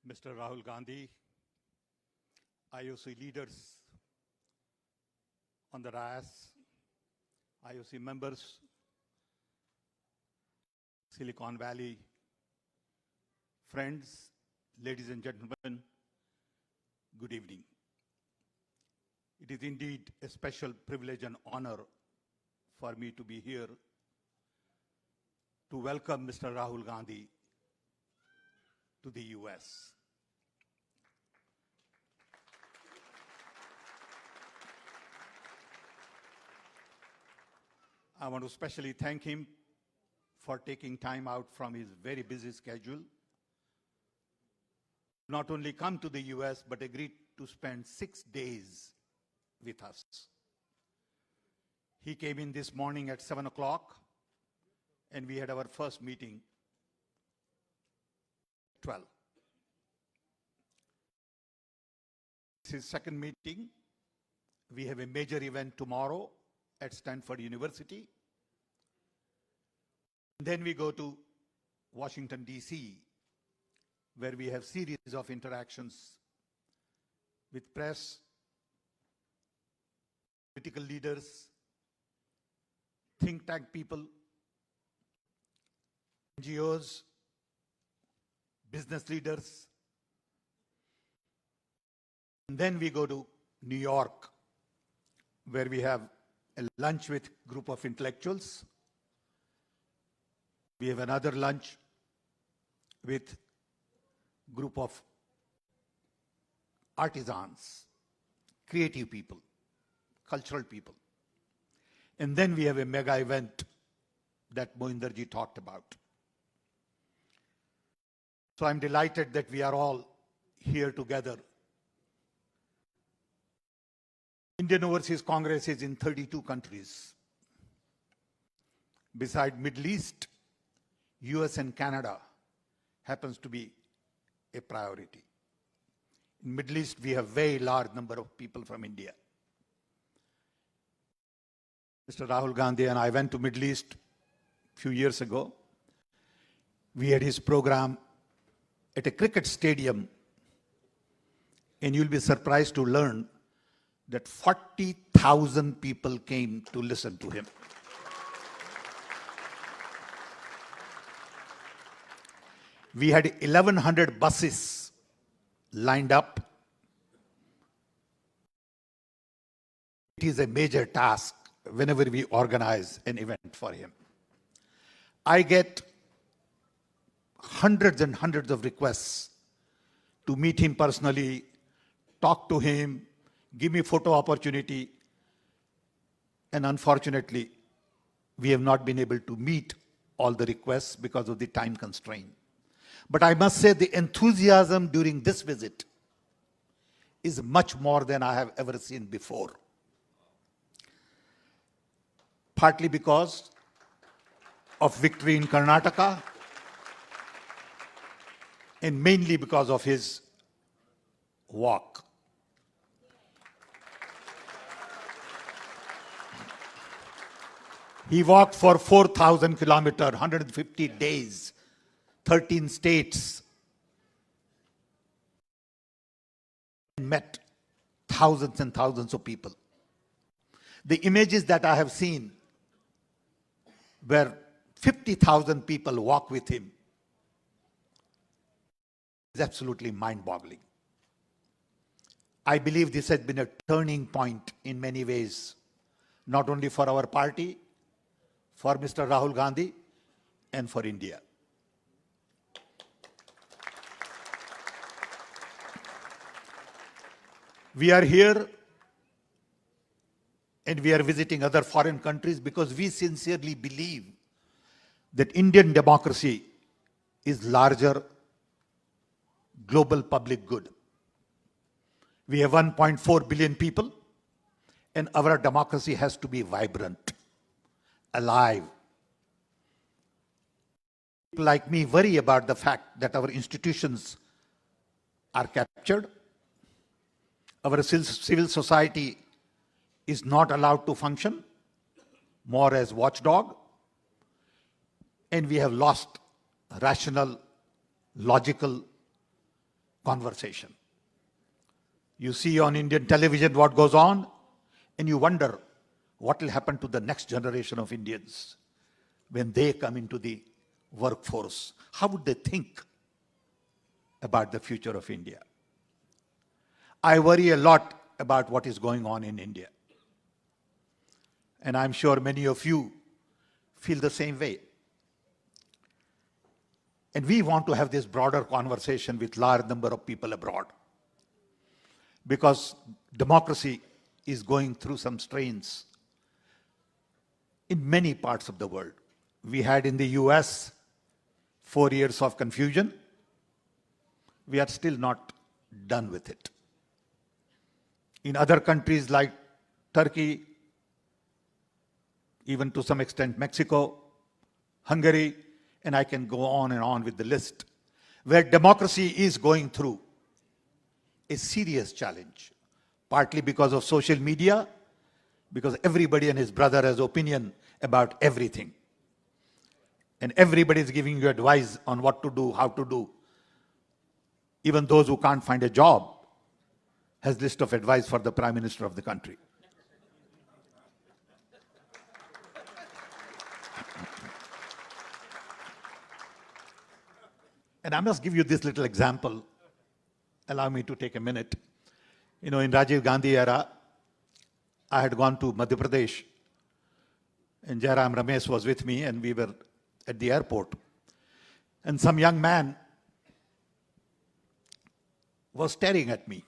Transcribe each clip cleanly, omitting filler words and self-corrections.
Mr. Rahul Gandhi, IOC leaders on the dais, IOC members, Silicon Valley friends, ladies and gentlemen, good evening. It is indeed a special privilege and honor for me to be here to welcome Mr. Rahul Gandhi to the US. I want to especially thank him for taking time out from his very busy schedule, not only come to the US, but agreed to spend 6 days with us. He came in this morning at 7 o'clock, and we had our first meeting at 12. This is his second meeting. We have a major event tomorrow at Stanford University. Then we go to Washington, D.C., where we have series of interactions with press, political leaders, think tank people, NGOs, business leaders. And then we go to New York, where we have a lunch with a group of intellectuals. We have another lunch with a group of artisans, creative people, cultural people. And then we have a mega event that Mohinderji talked about. So I'm delighted that we are all here together. Indian Overseas Congress is in 32 countries. Beside Middle East, US and Canada happens to be a priority. In Middle East, we have a very large number of people from India. Mr. Rahul Gandhi and I went to Middle East a few years ago. We had his program at a cricket stadium, and you'll be surprised to learn that 40,000 people came to listen to him. We had 1,100 buses lined up. It is a major task whenever we organize an event for him. I get hundreds and hundreds of requests to meet him personally, talk to him, give me photo opportunity. And unfortunately, we have not been able to meet all the requests because of the time constraint. But I must say the enthusiasm during this visit is much more than I have ever seen before. Partly because of victory in Karnataka, and mainly because of his walk. He walked for 4,000 kilometers, 150 days, 13 states, and met thousands and thousands of people. The images that I have seen where 50,000 people walk with him is absolutely mind-boggling. I believe this has been a turning point in many ways, not only for our party, for Mr. Rahul Gandhi, and for India. We are here and we are visiting other foreign countries because we sincerely believe that Indian democracy is larger global public good. We have 1.4 billion people, and our democracy has to be vibrant, alive. People like me worry about the fact that our institutions are captured. Our civil society is not allowed to function, more as watchdog, and we have lost rational, logical, conversation. You see on Indian television what goes on, and you wonder what will happen to the next generation of Indians when they come into the workforce. How would they think about the future of India? I worry a lot about what is going on in India. And I'm sure many of you feel the same way. And we want to have this broader conversation with large number of people abroad. Because democracy is going through some strains in many parts of the world. We had in the US 4 years of confusion. We are still not done with it. In other countries like Turkey, even to some extent Mexico, Hungary, and I can go on and on with the list, where democracy is going through a serious challenge, partly because of social media, because everybody and his brother has opinion about everything. And everybody is giving you advice on what to do, how to do. Even those who can't find a job has list of advice for the Prime Minister of the country. And I must give you this little example. Allow me to take a minute. You know, in Rajiv Gandhi era, I had gone to Madhya Pradesh, and Jairam Ramesh was with me, and we were at the airport. And some young man was staring at me.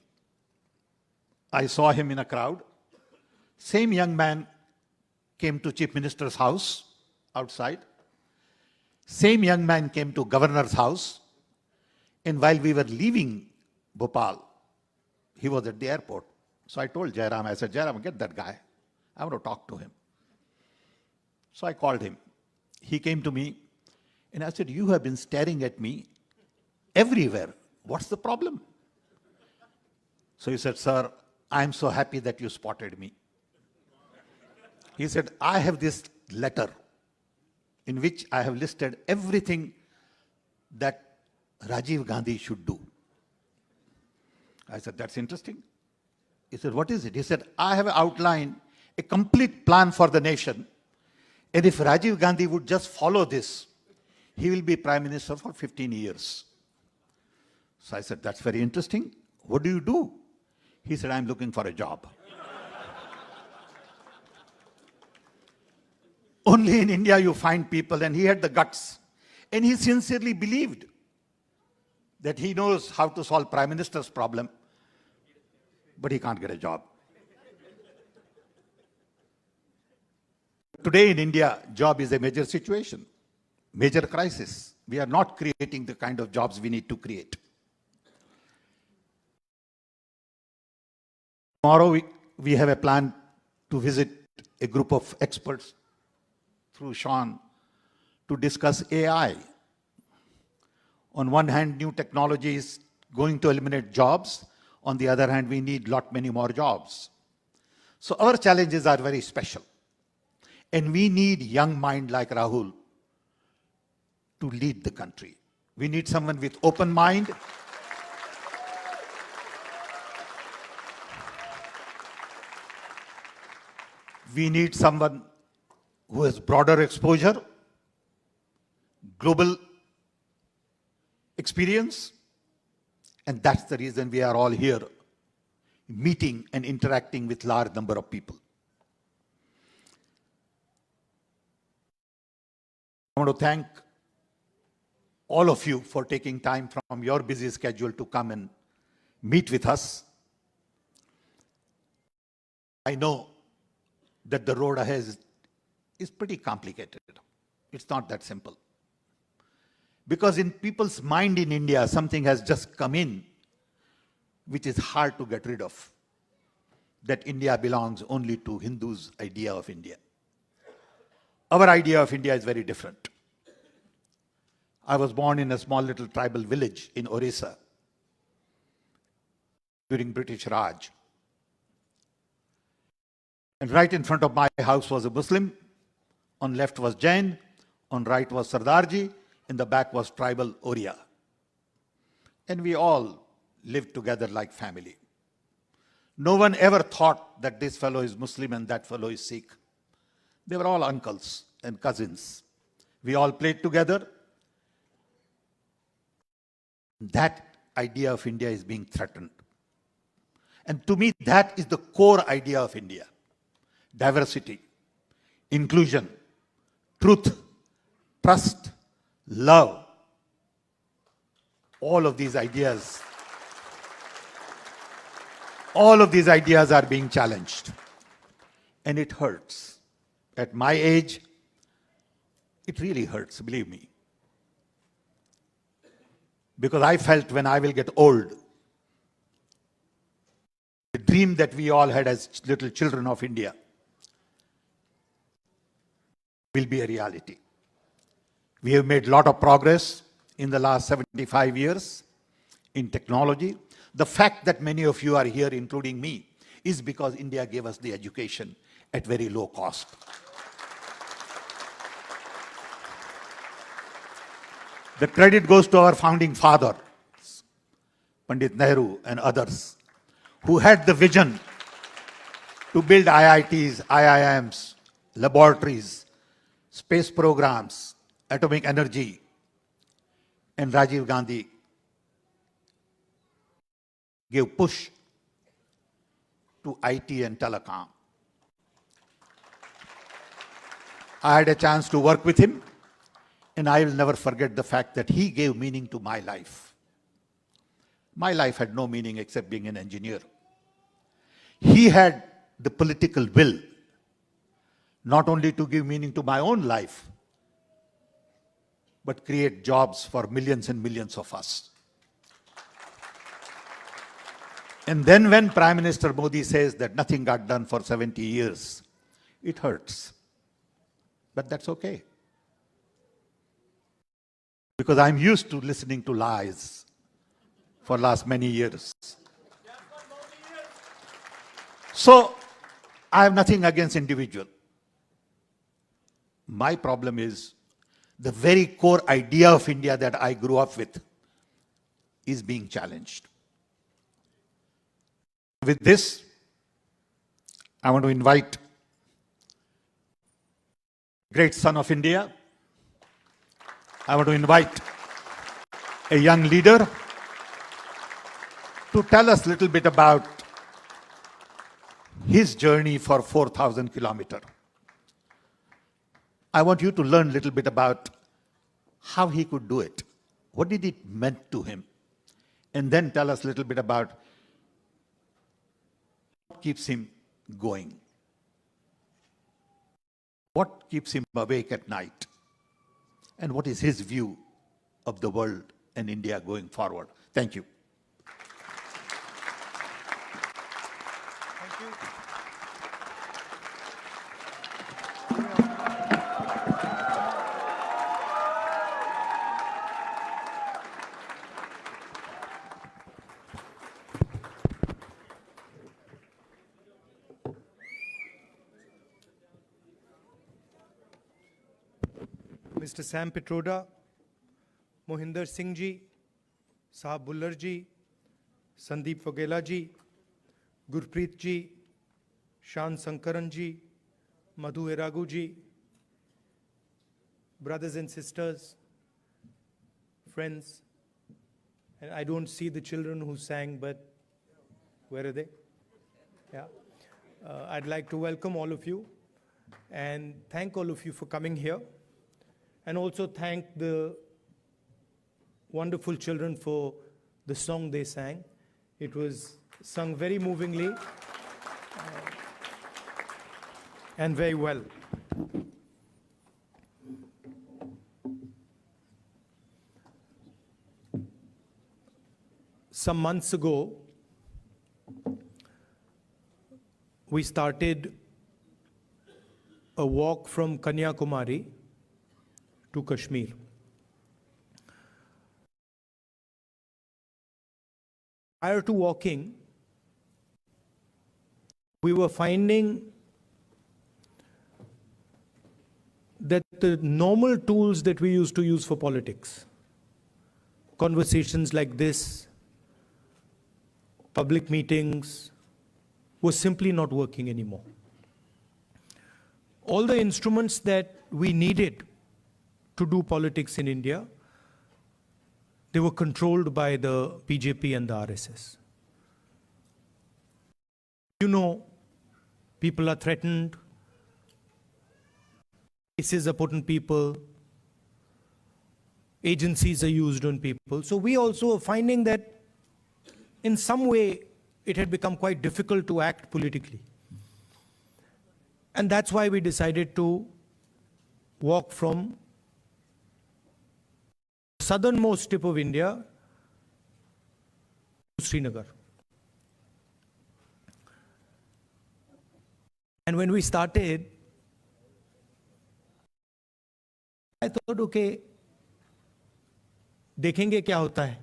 I saw him in a crowd. Same young man came to Chief Minister's house outside. Same young man came to Governor's house. And while we were leaving Bhopal, he was at the airport. So I told Jairam, I said, Jairam, get that guy. I want to talk to him. So I called him. He came to me and I said, you have been staring at me everywhere. What's the problem? So he said, sir, I'm so happy that you spotted me. He said, I have this letter in which I have listed everything that Rajiv Gandhi should do. I said, that's interesting. He said, what is it? He said, I have outlined a complete plan for the nation. And if Rajiv Gandhi would just follow this, he will be Prime Minister for 15 years. So I said, that's very interesting. What do you do? He said, I'm looking for a job. Only in India you find people, and he had the guts. And he sincerely believed that he knows how to solve Prime Minister's problem, but he can't get a job. Today in India, job is a major situation, major crisis. We are not creating the kind of jobs we need to create. Tomorrow we have a plan to visit a group of experts through Sean to discuss AI. On one hand, new technology is going to eliminate jobs. On the other hand, we need many more jobs. So our challenges are very special. And we need young mind like Rahul to lead the country. We need someone with open mind. We need someone who has broader exposure, global experience, and that's the reason we are all here, meeting and interacting with large number of people. I want to thank all of you for taking time from your busy schedule to come and meet with us. I know that the road ahead is pretty complicated. It's not that simple. Because in people's mind in India, something has just come in which is hard to get rid of. That India belongs only to Hindus' idea of India. Our idea of India is very different. I was born in a small little tribal village in Orissa during British Raj. And right in front of my house was a Muslim. On left was Jain. On right was Sardarji. In the back was tribal Oriya. And we all lived together like family. No one ever thought that this fellow is Muslim and that fellow is Sikh. They were all uncles and cousins. We all played together. That idea of India is being threatened. And to me, that is the core idea of India. Diversity, inclusion, truth, trust, love. All of these ideas are being challenged. And it hurts. At my age, it really hurts, believe me. Because I felt when I will get old, the dream that we all had as little children of India will be a reality. We have made a lot of progress in the last 75 years in technology. The fact that many of you are here, including me, is because India gave us the education at very low cost. The credit goes to our founding father, Pandit Nehru and others, who had the vision to build IITs, IIMs, laboratories, space programs, atomic energy. And Rajiv Gandhi gave push to IT and telecom. I had a chance to work with him, and I will never forget the fact that he gave meaning to my life. My life had no meaning except being an engineer. He had the political will not only to give meaning to my own life, but create jobs for millions and millions of us. And then when Prime Minister Modi says that nothing got done for 70 years, it hurts. But that's okay. Because I'm used to listening to lies for last many years. So I have nothing against individual. My problem is the very core idea of India that I grew up with is being challenged. With this, I want to invite great son of India. I want to invite a young leader to tell us a little bit about his journey for 4,000 kilometers. I want you to learn a little bit about how he could do it. What did it mean to him? And then tell us a little bit about what keeps him going. What keeps him awake at night? And what is his view of the world and India going forward? Thank you. Thank you. Mr. Sam Pitroda, Mohinder Singh ji, Sahab Bullar ji, Sandeep Vagela ji, Gurpreet ji, Shan Sankaran ji, Madhu Eragu ji, brothers and sisters, friends, and I don't see the children who sang, but where are they? Yeah. I'd like to welcome all of you and thank all of you for coming here. And also thank the wonderful children for the song they sang. It was sung very movingly and very well. Some months ago, we started a walk from Kanyakumari to Kashmir. Prior to walking, we were finding that the normal tools that we used to use for politics, conversations like this, public meetings was simply not working anymore. All the instruments that we needed to do politics in India, they were controlled by the BJP and the RSS. You know, people are threatened, cases are put on people, agencies are used on people. So we also are finding that in some way it had become quite difficult to act politically. And that's why we decided to walk from the southernmost tip of India to Srinagar. And when we started, I thought, okay, देखेंगे क्या होता है.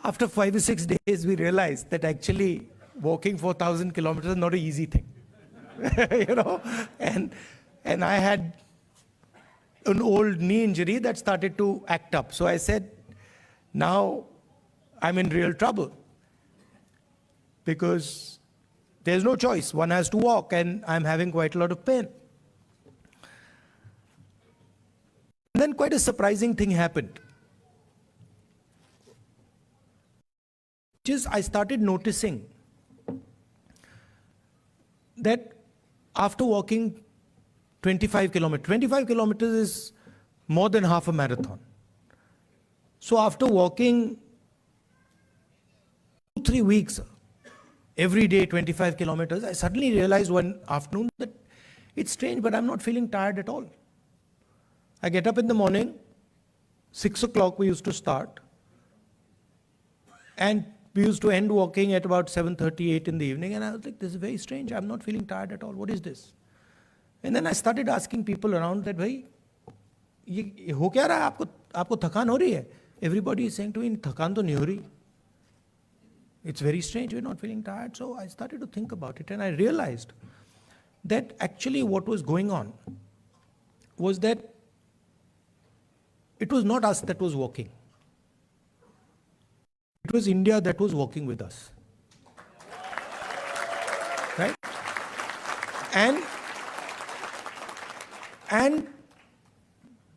After 5 or 6 days, we realized that actually walking 4,000 kilometers is not an easy thing. You know, and I had an old knee injury that started to act up. So I said, now I'm in real trouble because there's no choice. One has to walk, and I'm having quite a lot of pain. And then quite a surprising thing happened. I started noticing that after walking 25 kilometers is more than half a marathon. So after walking 2-3 weeks, every day 25 kilometers, I suddenly realized one afternoon that it's strange, but I'm not feeling tired at all. I get up in the morning, 6 o'clock we used to start, and we used to end walking at about 7:38 in the evening, and I was like, this is very strange. I'm not feeling tired at all. What is this? And then I started asking people around that, भाई, ये हो क्या रहा है? आपको थकान हो रही है? Everybody is saying to me, थकान तो नहीं हो रही. It's very strange. We're not feeling tired. So I started to think about it, and I realized that actually what was going on was that it was not us that was walking. It was India that was walking with us. Right? And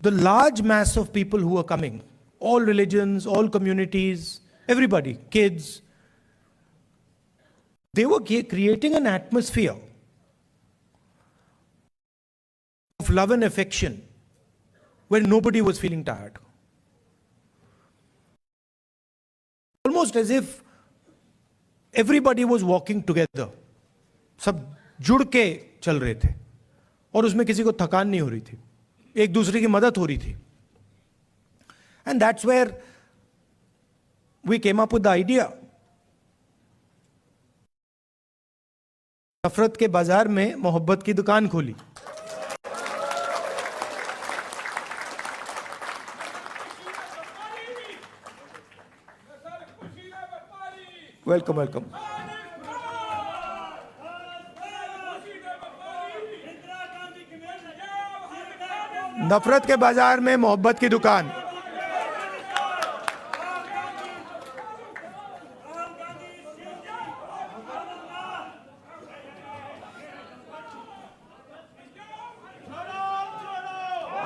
the large mass of people who were coming, all religions, all communities, everybody, kids, they were creating an atmosphere of love and affection where nobody was feeling tired. Almost as if everybody was walking together. सब जुड़ के चल रहे थे और उसमें किसी को थकान नहीं हो रही थी, एक दूसरे की मदद हो रही थी. And that's where we came up with the idea. नफरत के बाजार में मोहब्बत की दुकान खोली. Welcome. नफरत के बाजार में मोहब्बत की दुकान.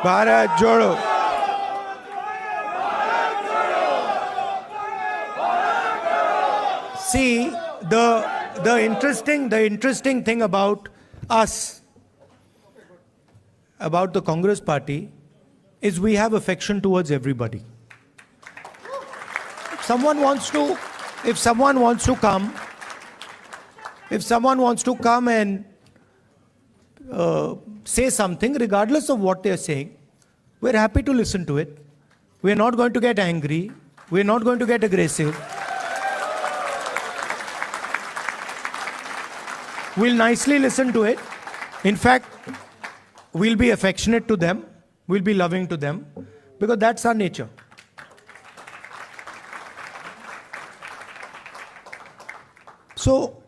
भारत जोड़ो. See, the interesting thing about us, about the Congress party, is we have affection towards everybody. If someone wants to come and say something, regardless of what they are saying, we're happy to listen to it. We're not going to get angry. We're not going to get aggressive. We'll nicely listen to it. In fact, we'll be affectionate to them. We'll be loving to them, because that's our nature. So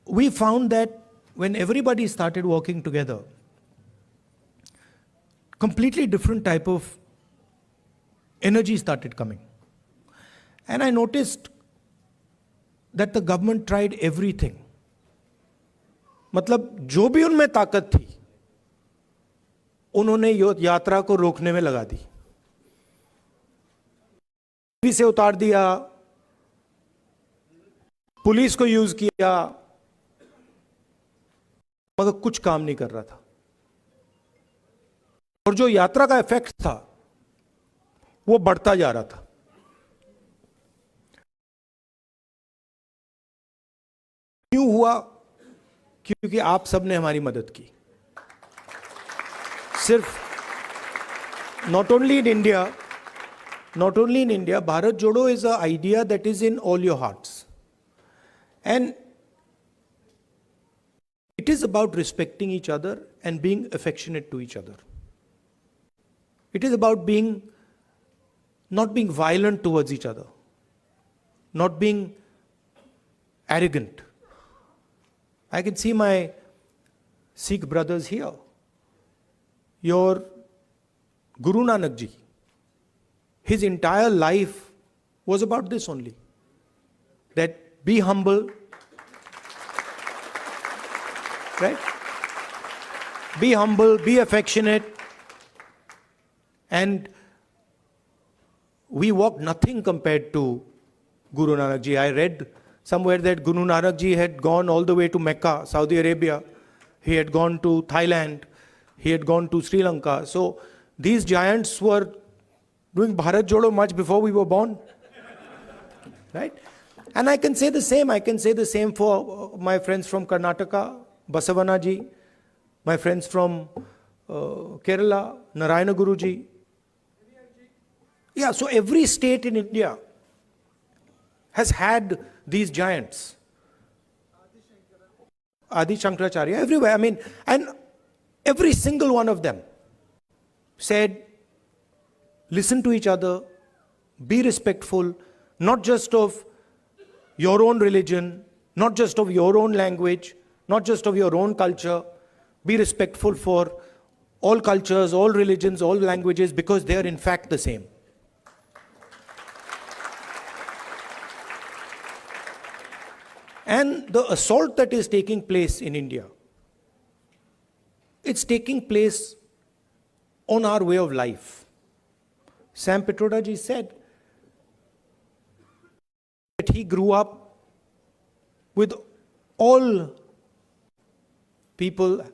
we found that when everybody started working together, completely different type of energy started coming. And I noticed that the government tried everything. मतलब जो भी उनमें ताकत थी उन्होंने यात्रा को रोकने में लगा दी, भी से उतार दिया, पुलिस को यूज किया, मगर कुछ काम नहीं कर रहा था. और जो यात्रा का इफेक्ट था वो बढ़ता जा रहा था. क्यों हुआ? क्योंकि आप सबने हमारी मदद की. सिर्फ not only in India, Bharat Jodo is an idea that is in all your hearts. And it is about respecting each other and being affectionate to each other. It is about not being violent towards each other, not being arrogant. I can see my Sikh brothers here. Your Guru Nanak Ji, his entire life was about this only. That be humble, right? Be humble, be affectionate. And we walk nothing compared to Guru Nanak Ji. I read somewhere that Guru Nanak Ji had gone all the way to Mecca, Saudi Arabia. He had gone to Thailand. He had gone to Sri Lanka. So these giants were doing Bharat Jodo much before we were born. Right? And I can say the same. I can say the same for my friends from Karnataka, Basavana Ji, my friends from Kerala, Narayana Guru Ji. Yeah, so every state in India has had these giants. Adi Shankaracharya, everywhere. I mean, and every single one of them said, listen to each other, be respectful, not just of your own religion, not just of your own language, not just of your own culture. Be respectful for all cultures, all religions, all languages, because they are in fact the same. And the assault that is taking place in India, it's taking place on our way of life. Sam Pitroda ji said that he grew up with all people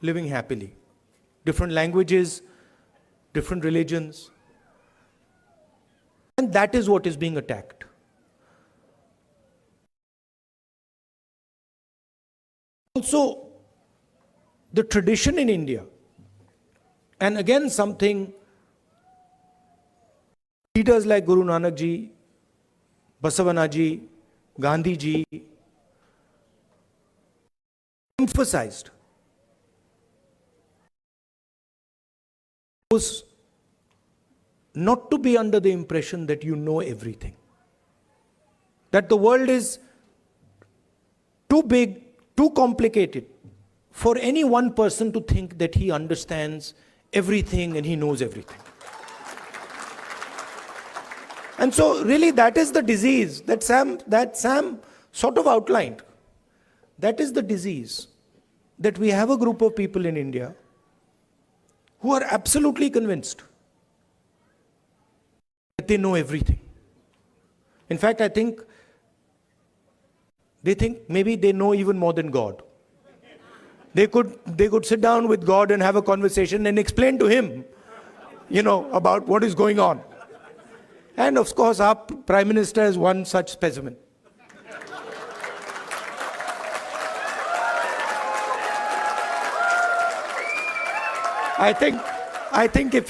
living happily. Different languages, different religions. And that is what is being attacked. Also, the tradition in India, and again something leaders like Guru Nanak Ji, Basavana Ji, Gandhi Ji emphasized, was not to be under the impression that you know everything, that the world is too big, too complicated for any one person to think that he understands everything and he knows everything. And so really that is the disease that Sam sort of outlined. That is the disease, that we have a group of people in India who are absolutely convinced that they know everything. In fact, I think they think maybe they know even more than God. They could sit down with God and have a conversation and explain to him, about what is going on. And of course, our Prime Minister is one such specimen. I think if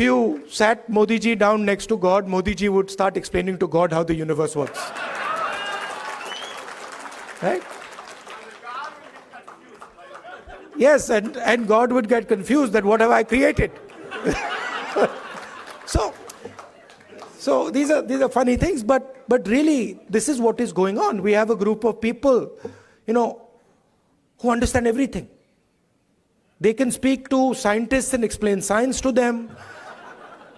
you sat Modi ji down next to God, Modi ji would start explaining to God how the universe works. Right? Yes, and God would get confused that what have I created? So these are funny things, but really this is what is going on. We have a group of people, who understand everything. They can speak to scientists and explain science to them.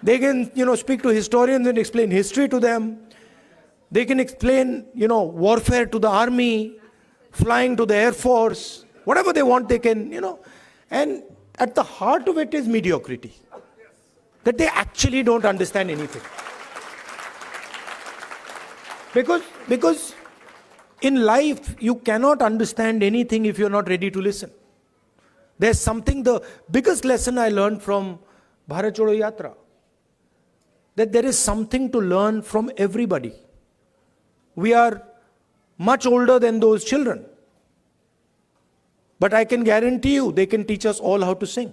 They can, speak to historians and explain history to them. They can explain, warfare to the army, flying to the Air Force, whatever they want, they can, And at the heart of it is mediocrity. That they actually don't understand anything. Because in life, you cannot understand anything if you're not ready to listen. There's something, the biggest lesson I learned from Bharat Jodo Yatra, that there is something to learn from everybody. We are much older than those children. But I can guarantee you, they can teach us all how to sing.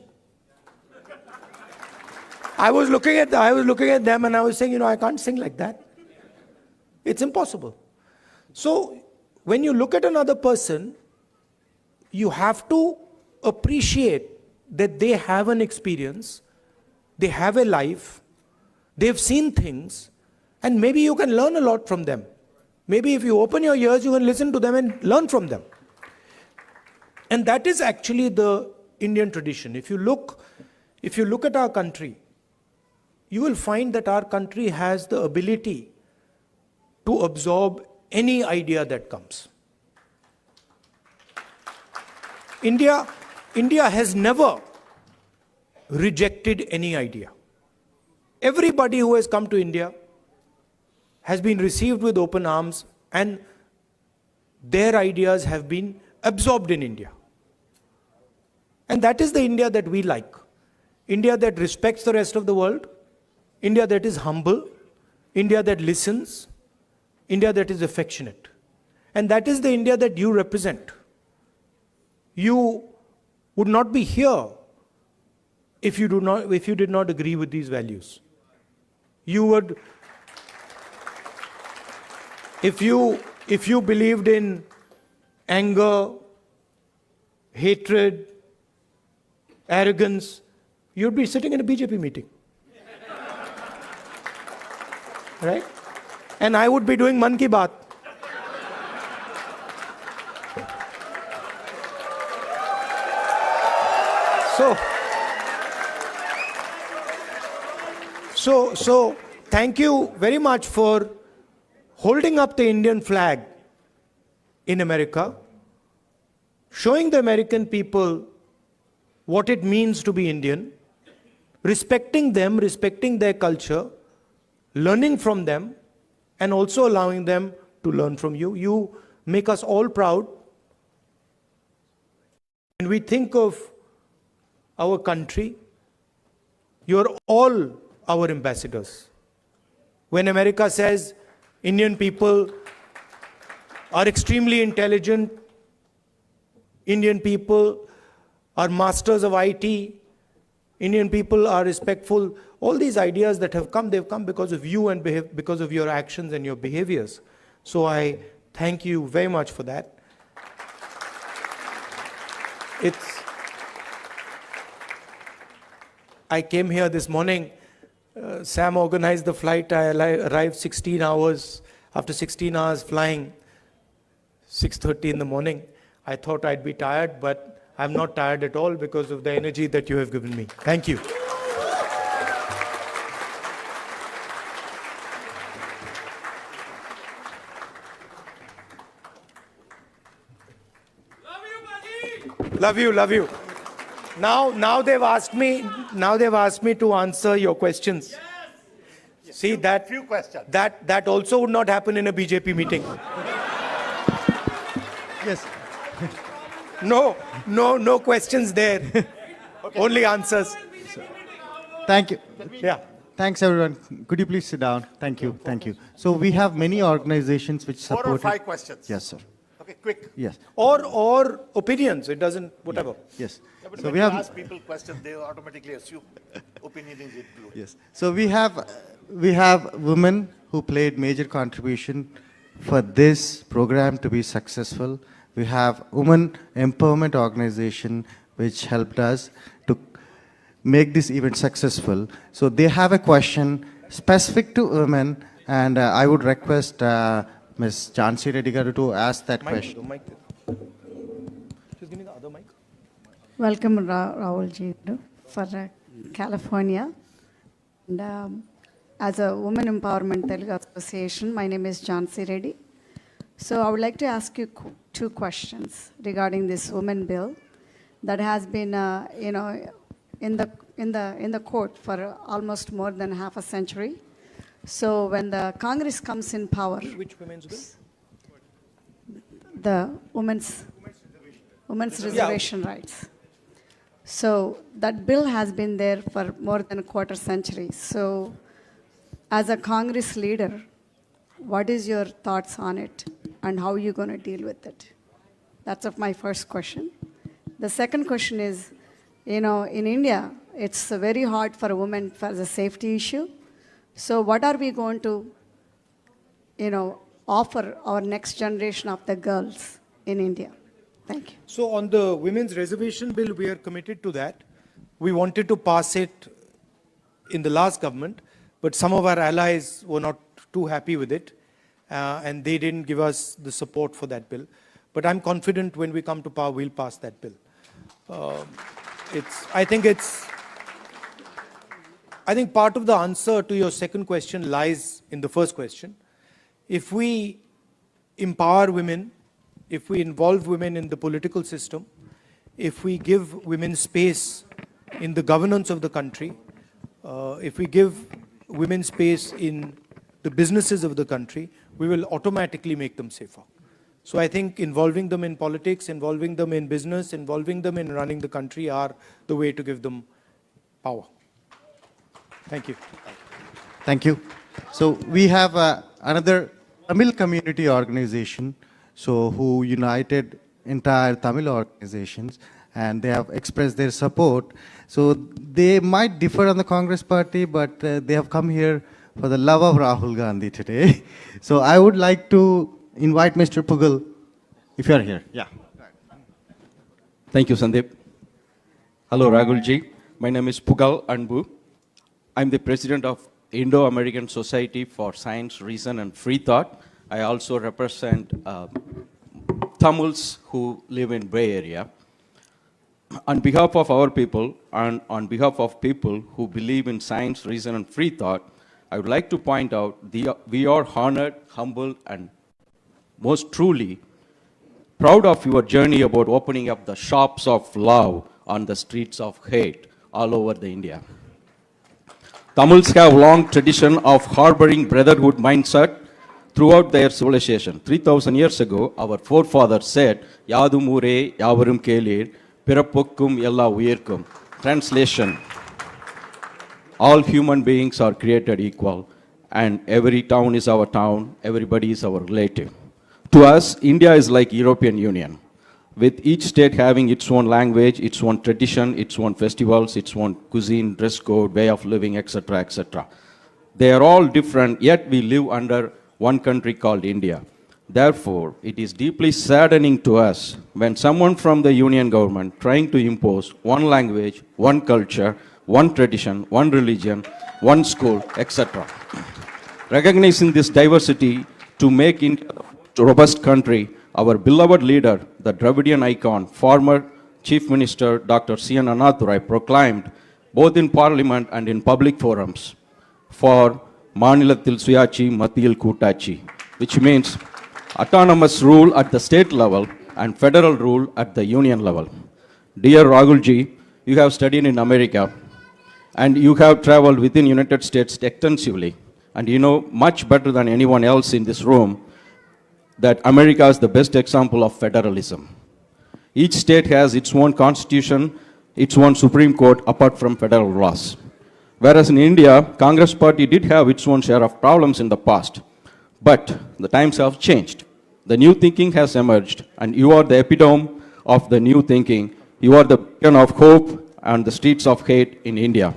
I was looking at them and I was saying, I can't sing like that. It's impossible. So, when you look at another person, you have to appreciate that they have an experience, they have a life, they've seen things, and maybe you can learn a lot from them. Maybe if you open your ears, you can listen to them and learn from them. And that is actually the Indian tradition. If you look at our country, you will find that our country has the ability to absorb any idea that comes. India has never rejected any idea. Everybody who has come to India has been received with open arms, and their ideas have been absorbed in India. And that is the India that we like. India that respects the rest of the world, India that is humble, India that listens, India that is affectionate. And that is the India that you represent. You would not be here if you did not agree with these values. You would, if you believed in anger, hatred, arrogance, you'd be sitting in a BJP meeting. Right? And I would be doing Man Ki Baat. So thank you very much for holding up the Indian flag in America, showing the American people what it means to be Indian, respecting them, respecting their culture, learning from them, and also allowing them to learn from you. You make us all proud. When we think of our country, you're all our ambassadors. When America says Indian people are extremely intelligent, Indian people are masters of IT, Indian people are respectful, all these ideas that have come, they've come because of you and because of your actions and your behaviors. So I thank you very much for that. I came here this morning. Sam organized the flight. I arrived 16 hours, after 16 hours flying, 6:30 in the morning. I thought I'd be tired, but I'm not tired at all because of the energy that you have given me. Thank you. Love you, love you. Now they've asked me to answer your questions. Yes. See that few questions. That also would not happen in a BJP meeting. Yes. No questions there. Okay. Only answers. Thank you. Yeah. Thanks, everyone. Could you please sit down? Thank you. Thank you. So we have many organizations which support. 4 or 5 questions. Yes, sir. Okay, quick. Yes. Or opinions. It doesn't, whatever. Yes. Yeah, but So when we you have. ask people questions, they automatically assume opinion is included. Yes. So we have women who played major contribution for this program to be successful. We have women empowerment organization which helped us to make this event successful. So they have a question specific to women, and I would request Ms. Jhansi Reddy garu to ask that question. Mic. Just give me the other mic. Welcome, Rahul ji, for California. And as a Women Empowerment Telugu Association, my name is Jhansi Reddy. So I would like to ask you two questions regarding this women bill that has been, in the court for almost more than half a century. So when the Congress comes in power, Which women's bill? the women's reservation rights. So that bill has been there for more than a quarter century. So as a Congress leader, what is your thoughts on it and how are you going to deal with it? That's of my first question. The second question is, in India, it's very hard for a woman for the safety issue. So what are we going to, offer our next generation of the girls in India? Thank you. So on the women's reservation bill, we are committed to that. We wanted to pass it in the last government, but some of our allies were not too happy with it, and they didn't give us the support for that bill. But I'm confident when we come to power, we'll pass that bill. I think part of the answer to your second question lies in the first question. If we empower women, if we involve women in the political system, if we give women space in the governance of the country, if we give women space in the businesses of the country, we will automatically make them safer. So I think involving them in politics, involving them in business, involving them in running the country are the way to give them power. Thank you. Thank you. So we have another Tamil community organization, who united entire Tamil organizations, and they have expressed their support. So they might differ on the Congress party, but they have come here for the love of Rahul Gandhi today. So I would like to invite Mr. Pugal, if you are here. Yeah. Thank you, Sandeep. Hello, Rahulji. My name is Pugal Anbu. I'm the president of Indo-American Society for Science, Reason and Free Thought. I also represent Tamils who live in Bay Area. On behalf of our people and on behalf of people who believe in science, reason and free thought, I would like to point out we are honored, humbled and most truly proud of your journey about opening up the shops of love on the streets of hate all over the India. Tamils have long tradition of harboring brotherhood mindset throughout their civilization. 3,000 years ago, our forefathers said, Yadum Ure, Yavarum Kelir, Pirapukkum Yella Uyirkum. Translation, all human beings are created equal, and every town is our town, everybody is our relative. To us, India is like European Union, with each state having its own language, its own tradition, its own festivals, its own cuisine, dress code, way of living, etc., etc. They are all different, yet we live under one country called India. Therefore, it is deeply saddening to us when someone from the union government trying to impose one language, one culture, one tradition, one religion, one school, etc. Recognizing this diversity to make India a robust country, our beloved leader, the Dravidian icon, former Chief Minister Dr. C.N. Annadurai proclaimed, both in Parliament and in public forums, for Manilathil Suyachi, Mathil Kutachi, which means autonomous rule at the state level and federal rule at the union level. Dear Rahulji, you have studied in America and you have traveled within United States extensively, and you know much better than anyone else in this room that America is the best example of federalism. Each state has its own constitution, its own Supreme Court apart from federal laws. Whereas in India, Congress party did have its own share of problems in the past. But the times have changed. The new thinking has emerged, and you are the epitome of the new thinking. You are the beacon of hope on the streets of hate in India.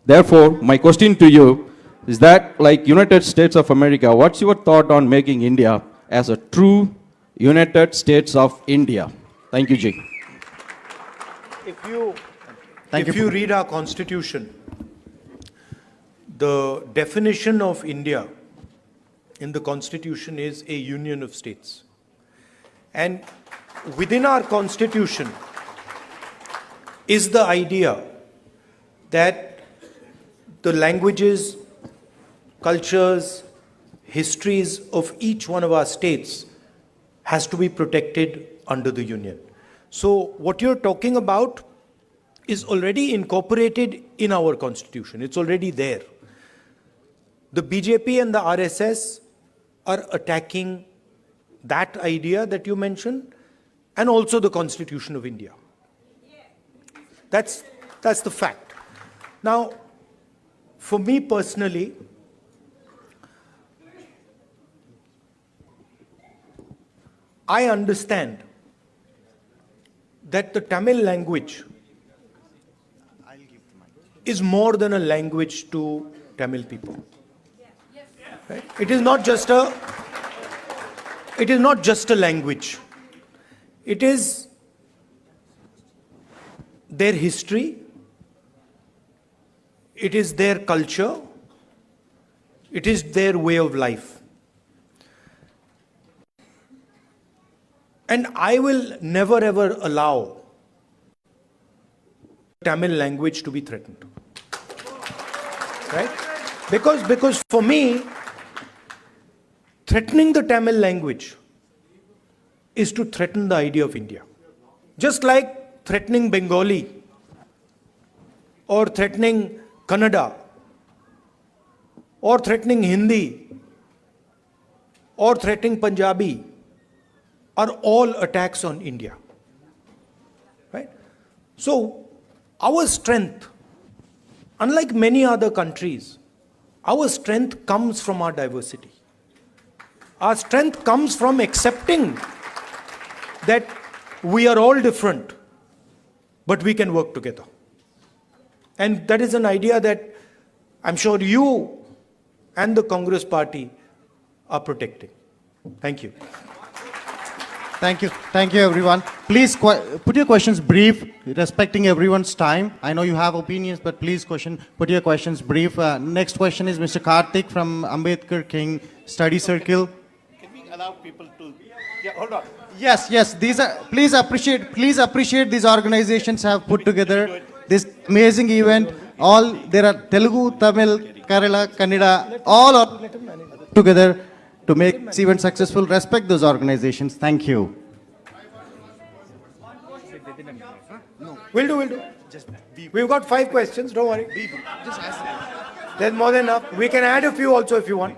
Therefore, my question to you is that, like United States of America, what's your thought on making India as a true United States of India? Thank you, Ji. If you read our constitution, the definition of India in the constitution is a union of states. And within our constitution is the idea that the languages, cultures, histories of each one of our states has to be protected under the Union. So what you're talking about is already incorporated in our constitution. It's already there. The BJP and the RSS are attacking that idea that you mentioned and also the Constitution of India. That's the fact. Now, for me personally, I understand that the Tamil language is more than a language to Tamil people. Right? It is not just a language. It is their history, it is their culture, it is their way of life. And I will never ever allow Tamil language to be threatened. Right? Because for me, threatening the Tamil language is to threaten the idea of India. Just like threatening Bengali or threatening Kannada or threatening Hindi or threatening Punjabi are all attacks on India. Right? So, our strength, unlike many other countries, our strength comes from our diversity. Our strength comes from accepting that we are all different, but we can work together. And that is an idea that I'm sure you and the Congress party are protecting. Thank you. Thank you. Thank you, everyone. Please put your questions brief, respecting everyone's time. I know you have opinions, but please put your questions brief. Next question is Mr. Karthik from Ambedkar King Study Circle. Can we allow people to... Yeah, hold on. Yes. These are, please appreciate these organizations have put together this amazing event. There are Telugu, Tamil, Kerala, Kannada, all are together to make this event successful. Respect those organizations. Thank you. We'll do. We've got 5 questions, don't worry. There's more than enough. We can add a few also if you want.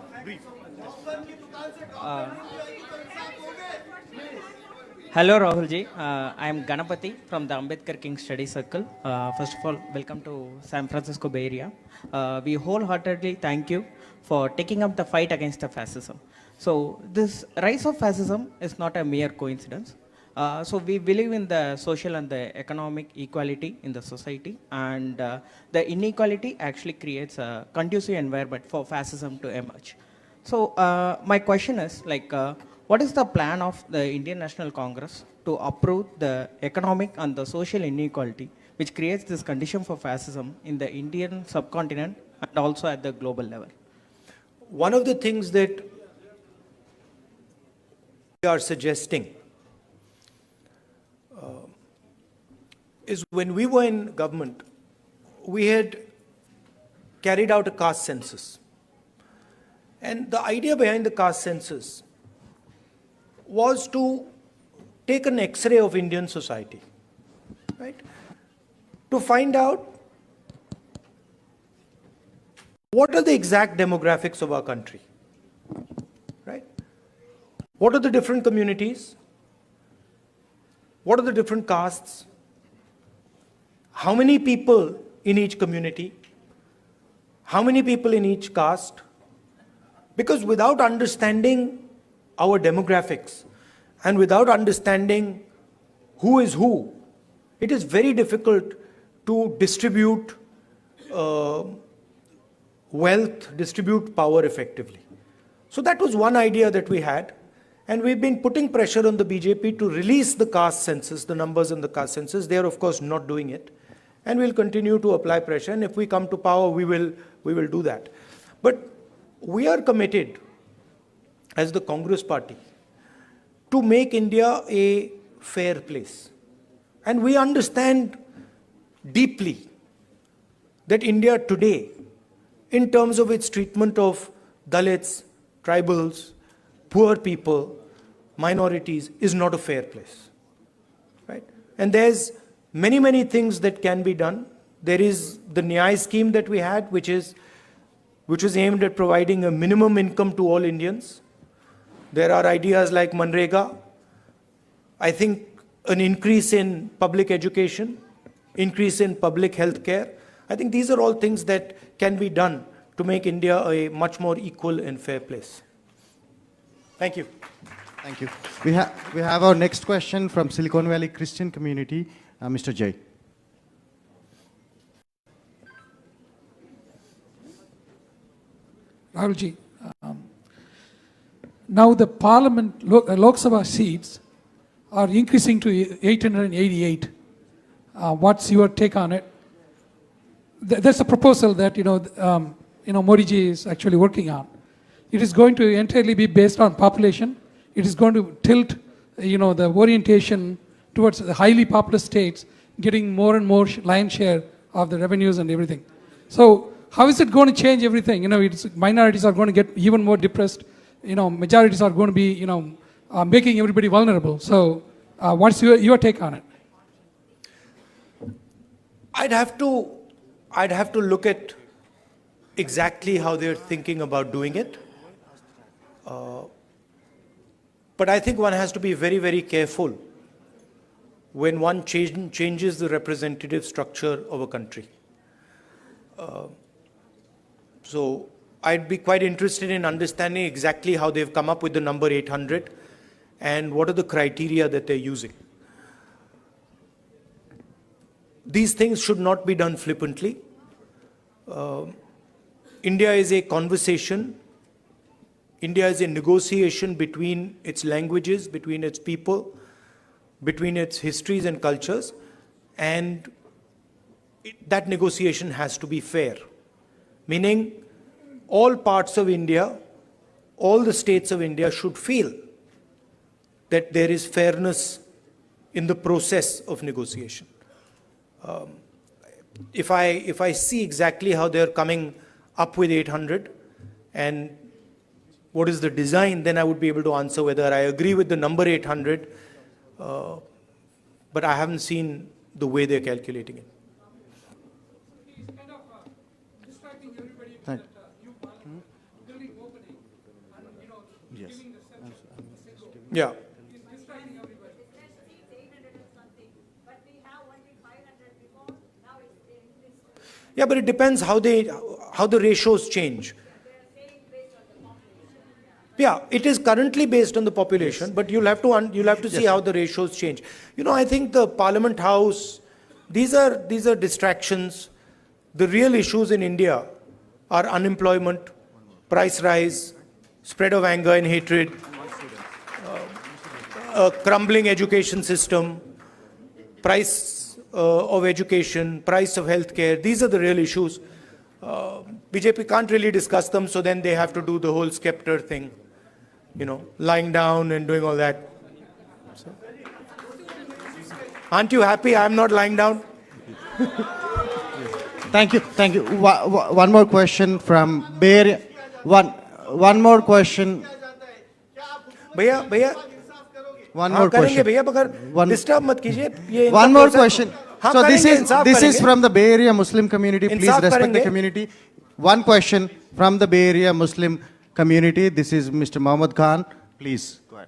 Hello Rahulji, I am Ganapati from the Ambedkar King Study Circle. First of all, welcome to San Francisco Bay Area. We wholeheartedly thank you for taking up the fight against the fascism. So this rise of fascism is not a mere coincidence. So we believe in the social and the economic equality in the society, and the inequality actually creates a conducive environment for fascism to emerge. So my question is what is the plan of the Indian National Congress to uproot the economic and the social inequality which creates this condition for fascism in the Indian subcontinent and also at the global level? One of the things that we are suggesting is when we were in government, we had carried out a caste census. And the idea behind the caste census was to take an X-ray of Indian society, right? To find out what are the exact demographics of our country, right? What are the different communities? What are the different castes? How many people in each community? How many people in each caste? Because without understanding our demographics and without understanding who is who, it is very difficult to distribute wealth, distribute power effectively. So that was one idea that we had, and we've been putting pressure on the BJP to release the caste census, the numbers in the caste census. They are of course not doing it, and we'll continue to apply pressure, and if we come to power, we will do that. But we are committed as the Congress party to make India a fair place. And we understand deeply that India today in terms of its treatment of Dalits, tribals, poor people, minorities, is not a fair place. Right? And there's many things that can be done. There is the Nyay scheme that we had, which was aimed at providing a minimum income to all Indians. There are ideas like Manrega. I think an increase in public education, increase in public health care. I think these are all things that can be done to make India a much more equal and fair place. Thank you. Thank you. We have our next question from Silicon Valley Christian community, Mr. Jay. Rahulji, now the Parliament Lok Sabha seats are increasing to 888. What's your take on it? There's a proposal that Modi ji is actually working on. It is going to entirely be based on population. It is going to tilt, the orientation towards the highly populous states, getting more and more lion share of the revenues and everything. So how is it going to change everything? Minorities are going to get even more depressed. Majorities are going to be, making everybody vulnerable. So what's your take on it? I'd have to look at exactly how they're thinking about doing it. But I think one has to be very careful when one changes the representative structure of a country. So I'd be quite interested in understanding exactly how they've come up with the number 800 and what are the criteria that they're using. These things should not be done flippantly. India is a conversation. India is a negotiation between its languages, between its people, between its histories and cultures, and that negotiation has to be fair. Meaning, all parts of India, all the states of India should feel that there is fairness in the process of negotiation. If I see exactly how they're coming up with 800 and what is the design, then I would be able to answer whether I agree with the number 800, but I haven't seen the way they're calculating it. Distracting everybody with Thank- that new parliament, building opening, and Yes. giving the central. Yeah. He's distracting everybody. Yeah, but it depends how the ratios change. Yeah, it is currently based on the population, but you'll have to see how the ratios change. I think the Parliament House, these are distractions. The real issues in India are unemployment, price rise, spread of anger and hatred, a crumbling education system, price of education, price of healthcare. These are the real issues. BJP can't really discuss them, so then they have to do the whole scepter thing, lying down and doing all that. So. Aren't you happy I'm not lying down? Thank you. One more question from Bay Area. One more question. भैया One हाँ more करेंगे question. भैया मगर disturb मत कीजिए ये इनका One more process- question. हाँ So this करेंगे, is इंसाफ this is करेंगे। from the Bay Area Muslim community. Please Insaf respect the करेंगे। community. One question from the Bay Area Muslim community. This is Mr. Mohammad Khan. Please go ahead.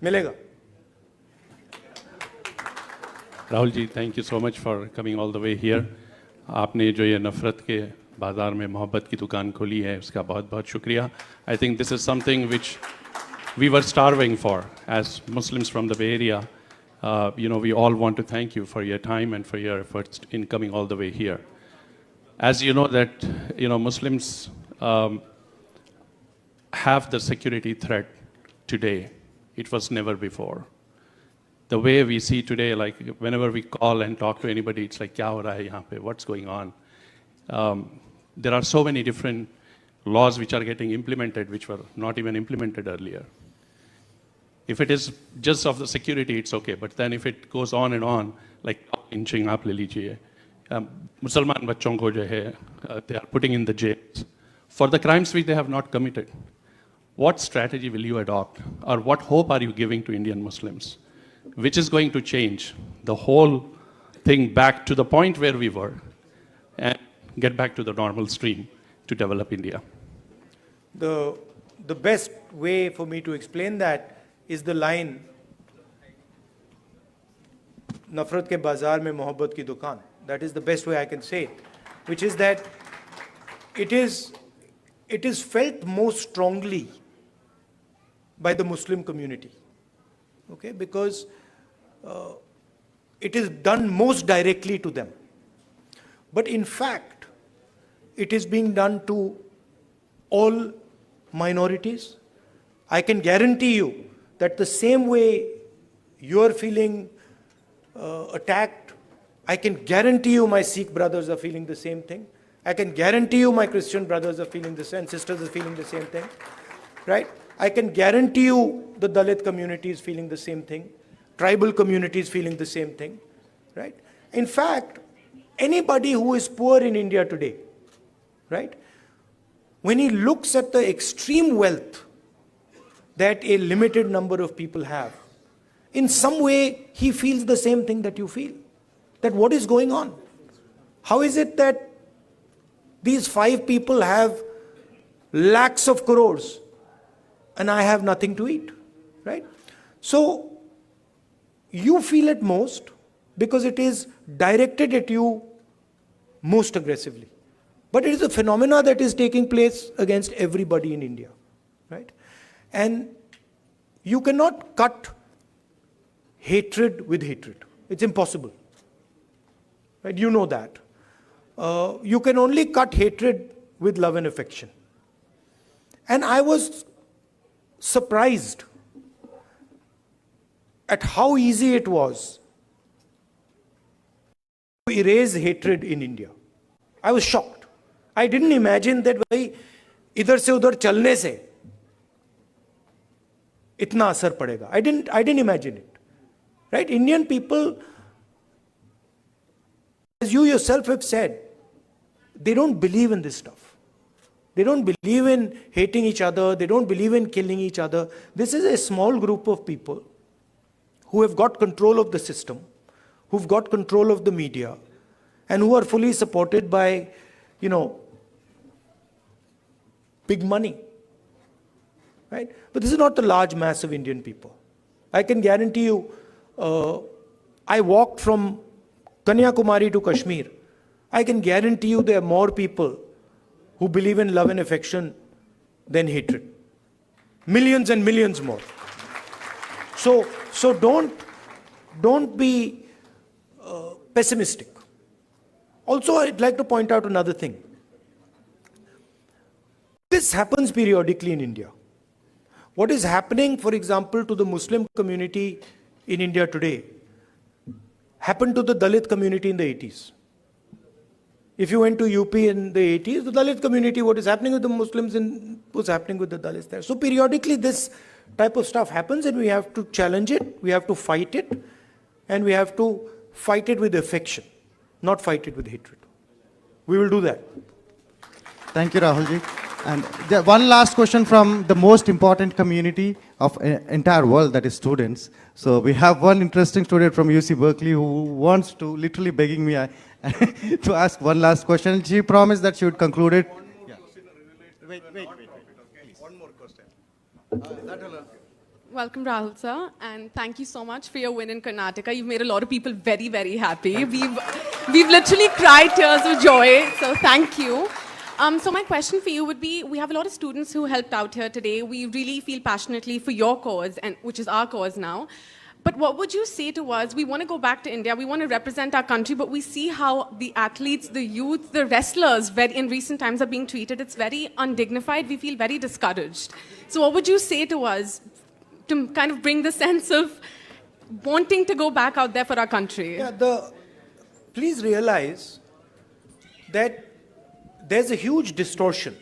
मिलेगा Rahul ji, thank you so much for coming all the way here. आपने जो ये नफ़रत के बाज़ार में मोहब्बत की दुकान खोली है, उसका बहुत बहुत शुक्रिया. I think this is something which we were starving for as Muslims from the Bay Area. We all want to thank you for your time and for your efforts in coming all the way here. As you know that, Muslims have the security threat today. It was never before. The way we see today, like whenever we call and talk to anybody, it's like, kya ho raha hai yahan pe? What's going on? There are so many different laws which are getting implemented, which were not even implemented earlier. If it is just of the security, it's okay. But then if it goes on and on, like inching up, ले लीजिए, Musliman बच्चों को जो है, they are putting in the jails for the crimes which they have not committed. What strategy will you adopt, or what hope are you giving to Indian Muslims, which is going to change the whole thing back to the point where we were and get back to the normal stream to develop India? The best way for me to explain that is the line, Nafrat ke bazaar mein mohabbat ki dukaan. That is the best way I can say it, which is that it is felt most strongly by the Muslim community, okay, because it is done most directly to them. But in fact, it is being done to all minorities. I can guarantee you that the same way you are feeling attacked, I can guarantee you my Sikh brothers are feeling the same thing. I can guarantee you my Christian brothers are feeling the same, sisters are feeling the same thing, right? I can guarantee you the Dalit community is feeling the same thing, tribal community is feeling the same thing, right? In fact, anybody who is poor in India today, right, when he looks at the extreme wealth that a limited number of people have, in some way he feels the same thing that you feel. That what is going on? How is it that these 5 people have lakhs of crores and I have nothing to eat, right? So you feel it most because it is directed at you most aggressively. But it is a phenomena that is taking place against everybody in India, right? And you cannot cut hatred with hatred. It's impossible, right? You know that. You can only cut hatred with love and affection. And I was surprised at how easy it was to erase hatred in India. I was shocked. I didn't imagine that भाई इधर से उधर चलने से इतना असर पड़ेगा. I didn't imagine it. Right? Indian people, as you yourself have said, they don't believe in this stuff. They don't believe in hating each other. They don't believe in killing each other. This is a small group of people who have got control of the system, who've got control of the media, and who are fully supported by, big money. Right? But this is not the large mass of Indian people. I can guarantee you, I walked from Kanyakumari to Kashmir. I can guarantee you there are more people who believe in love and affection than hatred. Millions and millions more. So don't be pessimistic. Also, I'd like to point out another thing. This happens periodically in India. What is happening, for example, to the Muslim community in India today happened to the Dalit community in the 80s. If you went to UP in the 80s, the Dalit community, what is happening with the Muslims was happening with the Dalits there. So periodically this type of stuff happens and we have to challenge it, we have to fight it, and we have to fight it with affection, not fight it with hatred. We will do that. Thank you, Rahulji. And one last question from the most important community of entire world, that is students. So we have one interesting student from UC Berkeley who wants to, literally begging me to ask one last question. She promised that she would conclude it. Wait. One more question. Welcome, Rahul sir, and thank you so much for your win in Karnataka. You've made a lot of people very, very happy. We've literally cried tears of joy, so thank you. So my question for you would be, we have a lot of students who helped out here today. We really feel passionately for your cause, and which is our cause now. But what would you say to us? We want to go back to India. We want to represent our country, but we see how the athletes, the youth, the wrestlers in recent times are being treated. It's very undignified. We feel very discouraged. So what would you say to us to kind of bring the sense of wanting to go back out there for our country? Yeah, please realize that there's a huge distortion.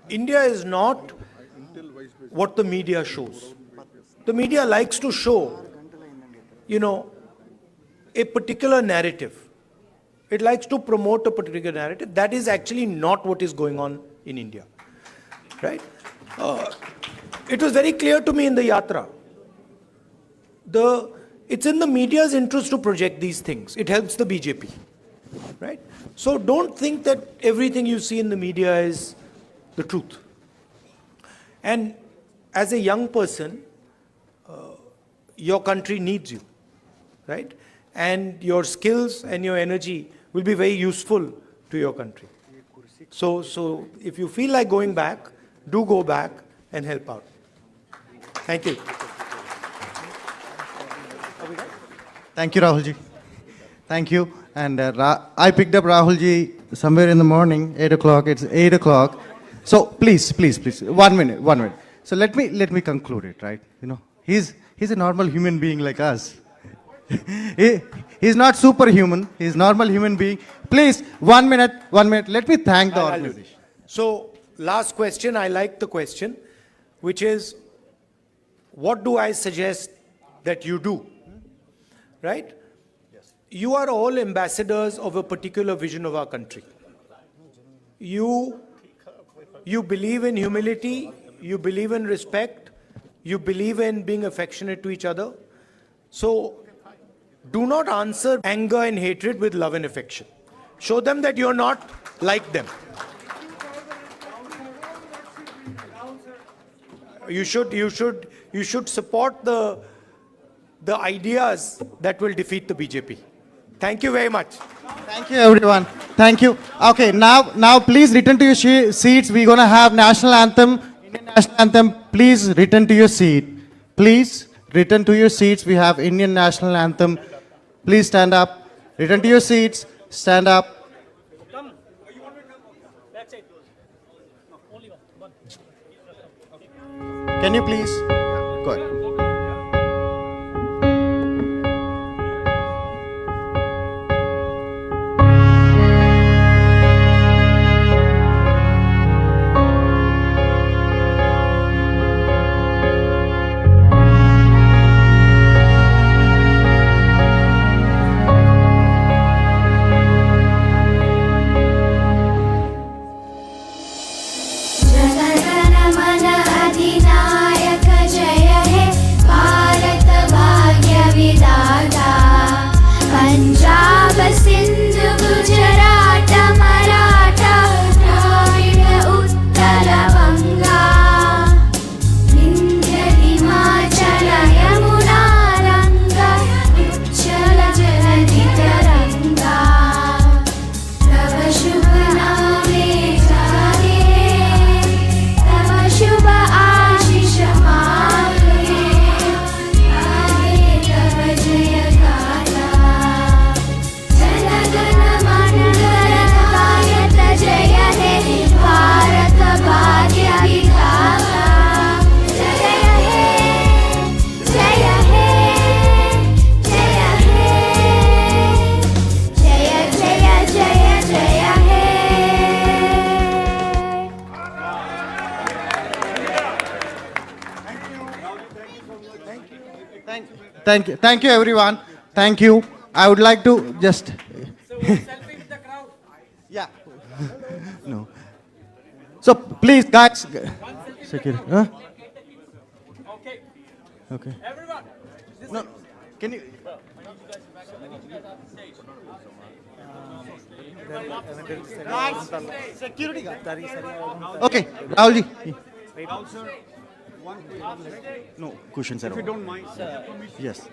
India is not what the media shows. The media likes to show, a particular narrative. It likes to promote a particular narrative. That is actually not what is going on in India, right? It was very clear to me in the Yatra. It's in the media's interest to project these things. It helps the BJP, right? So don't think that everything you see in the media is the truth. And as a young person, your country needs you, right? And your skills and your energy will be very useful to your country. So if you feel like going back, do go back and help out. Thank you. Thank you, Rahul ji. Thank you. And I picked up Rahul ji somewhere in the morning, 8 o'clock. It's 8 o'clock. So please, 1 minute. So let me conclude it, right? He's a normal human being like us. He's not superhuman. He's a normal human being. Please, 1 minute. Let me thank the I'll do it. organization. So, last question, I like the question, which is, what do I suggest that you do? Right? Yes. You are all ambassadors of a particular vision of our country. You believe in humility, you believe in respect, you believe in being affectionate to each other. So, do not answer anger and hatred with love and affection. Show them that you're not like them. You should support the ideas that will defeat the BJP. Thank you very much. Thank you, everyone. Thank you. Okay, now please return to your seats. We're going to have national anthem, Indian national anthem. Please return to your seat. Please return to your seats. We have Indian national anthem. Please stand up. Return to your seats. Stand up. Can you please go ahead? Thank you, everyone. Thank you. I would like to just. Selfie with the crowd. Yeah. No. So please, guys. Security. Huh? Okay. Okay. Everyone. No. Can you? Security guard. Okay, Rahul ji. No, cushions are. If you don't mind. Yes.